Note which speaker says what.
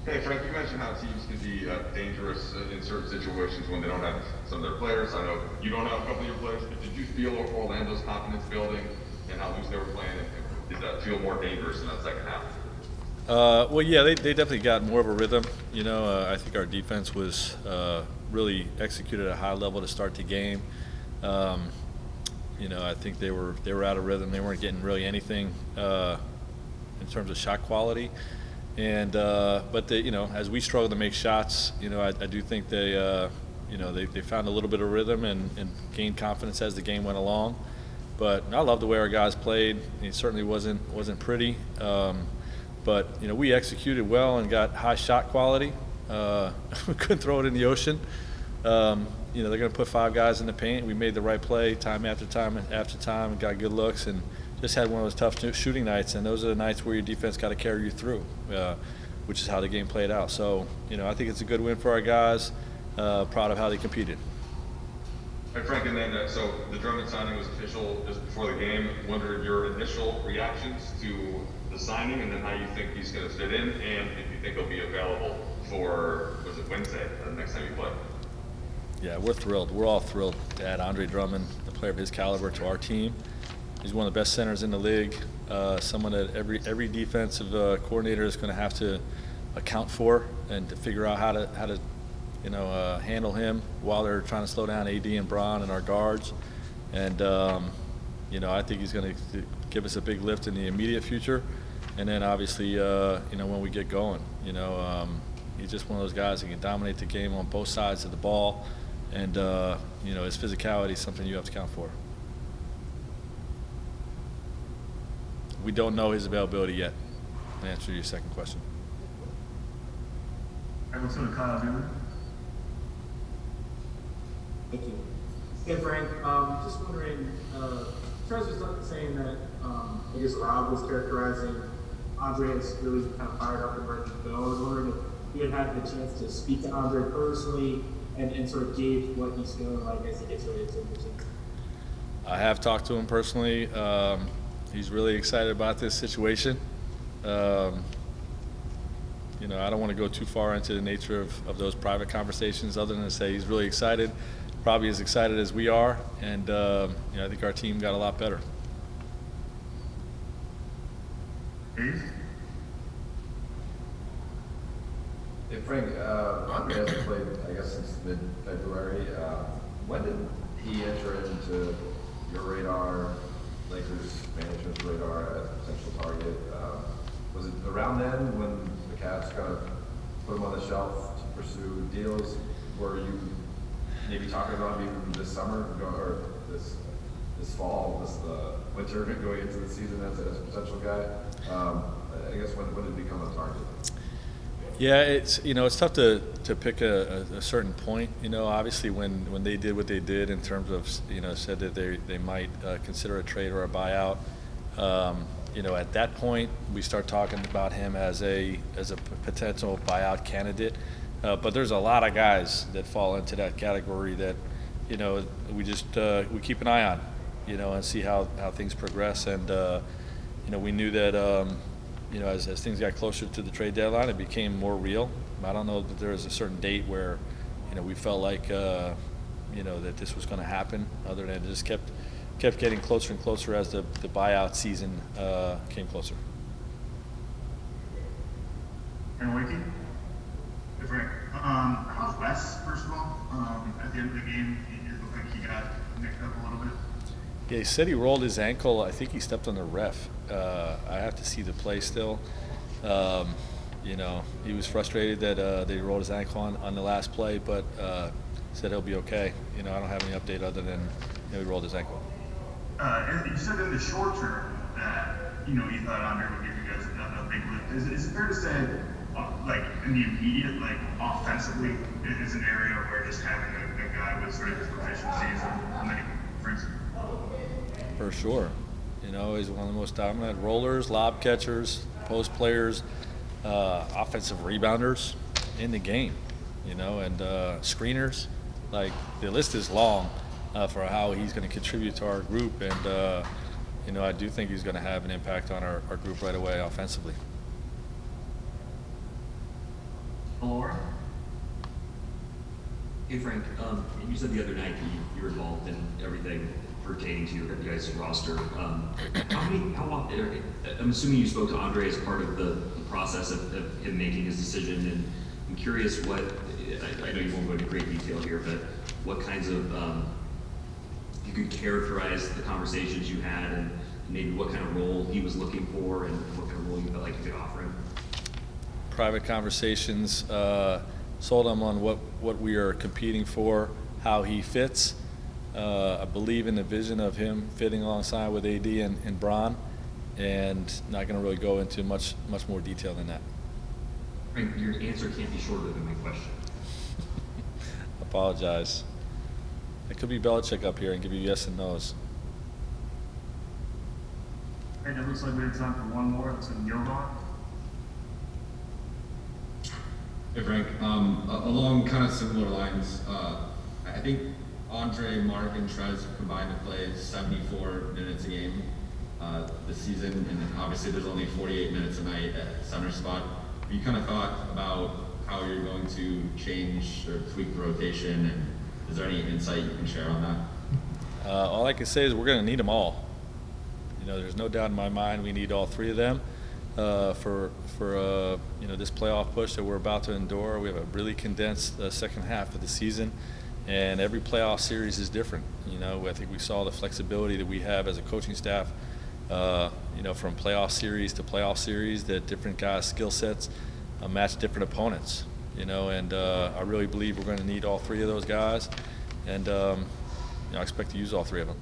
Speaker 1: Hey Frank, you mentioned how teams can be dangerous in certain situations when they don't have some of their players. I know you don't have a couple of your players, but did you feel Orlando's confidence building and how loose they were playing? And did that feel more dangerous in that second half?
Speaker 2: Well, yeah, they definitely got more of a rhythm. I think our defense was really executed at a high level to start the game. Um, I think they were out of rhythm. They weren't getting really anything in terms of shot quality. And but as we struggled to make shots, I do think they found a little bit of rhythm and gained confidence as the game went along. But I love the way our guys played. It certainly wasn't pretty. But we executed well and got high shot quality. We couldn't throw it in the ocean. They're going to put five guys in the paint. We made the right play time after time after time and got good looks and just had one of those tough shooting nights. And those are the nights where your defense got to carry you through, which is how the game played out. So, I think it's a good win for our guys. Proud of how they competed.
Speaker 1: Hey Frank, and then so the Drummond signing was official just before the game. Wondered your initial reactions to the signing, and then how you think he's going to fit in, and if you think he'll be available for Wednesday, the next time you play.
Speaker 2: Yeah, we're thrilled. We're all thrilled to add Andre Drummond, a player of his caliber, to our team. He's one of the best centers in the league. Someone that every defensive coordinator is going to have to account for and to figure out how to handle him while they're trying to slow down AD and Braun and our guards. And I think he's going to give us a big lift in the immediate future. And then obviously, when we get going, he's just one of those guys that can dominate the game on both sides of the ball. And his physicality is something you have to account for. We don't know his availability yet. To answer your second question.
Speaker 3: I will sort of Kyle Newman.
Speaker 4: Thank you. Hey Frank, just wondering, Trez was saying that I guess Rob was characterizing Andre as really kind of fired up and ready to go. I was wondering if you had the chance to speak to Andre personally and sort of gauge what he's feeling like as he gets ready to take the season.
Speaker 2: I have talked to him personally. He's really excited about this situation. I don't want to go too far into the nature of those private conversations other than to say he's really excited, probably as excited as we are, and I think our team got a lot better.
Speaker 3: Dave?
Speaker 5: Hey Frank, Andre hasn't played, I guess, since mid-February. When did he enter into your radar, Lakers management's radar as a potential target? Was it around then when the Cavs kind of put him on the shelf to pursue deals? Were you maybe talking about him even this summer or this fall, this winter going into the season as a potential guy? I guess when did he become a target?
Speaker 2: Yeah, it's tough to pick a certain point. Obviously when they did what they did in terms of said that they might consider a trade or a buyout. At that point we start talking about him as a potential buyout candidate. But there's a lot of guys that fall into that category that we keep an eye on, and see how things progress. And we knew that as things got closer to the trade deadline, it became more real. I don't know that there was a certain date where we felt like that this was going to happen, other than it just kept getting closer and closer as the buyout season came closer.
Speaker 3: And Wakey? Hey Frank. How's Wes, first of all? At the end of the game, it looked like he got nicked up a little bit.
Speaker 2: Yeah, he said he rolled his ankle. I think he stepped on the ref. I have to see the play still. He was frustrated that they rolled his ankle on the last play, but said he'll be okay. I don't have any update other than he rolled his ankle.
Speaker 3: And you said in the short term that you thought Andre would give you guys a big lift. Is it fair to say, like in the immediate, like offensively, is an area where just having a guy with sort of his proficiencies and like, for instance?
Speaker 2: For sure. He's one of the most dominant rollers, lob catchers, post players, offensive rebounders in the game, and screeners. Like, the list is long for how he's going to contribute to our group. And, I do think he's going to have an impact on our group right away offensively.
Speaker 6: Hey Frank, you said the other night that you were involved in everything pertaining to your guys' roster. How often, I'm assuming you spoke to Andre as part of the process of him making his decision, and I'm curious what, I know you won't go into great detail here, but what kinds of, if you could characterize the conversations you had and maybe what kind of role he was looking for and what kind of role you felt like you could offer him?
Speaker 2: Private conversations, sold him on what we are competing for, how he fits. I believe in the vision of him fitting alongside with AD and Bron, and not going to really go into much more detail than that.
Speaker 6: Frank, your answer can't be shorter than my question.
Speaker 2: Apologize. It could be Belichick up here and give you yes and no's.
Speaker 3: Hey, it looks like we have time for one more. It's in Jovan.
Speaker 7: Hey Frank, along kind of similar lines, I think Andre, Mark, and Trez combined to play 74 minutes a game this season, and obviously there's only 48 minutes a night at center spot. Have you kind of thought about how you're going to change or tweak the rotation, and is there any insight you can share on that?
Speaker 2: All I can say is we're going to need them all. You know, there's no doubt in my mind we need all three of them. For this playoff push that we're about to endure. We have a really condensed second half of the season, and every playoff series is different. You know, I think we saw the flexibility that we have as a coaching staff. From playoff series to playoff series, that different guys' skill sets match different opponents. You know, and I really believe we're going to need all three of those guys, and I expect to use all three of them.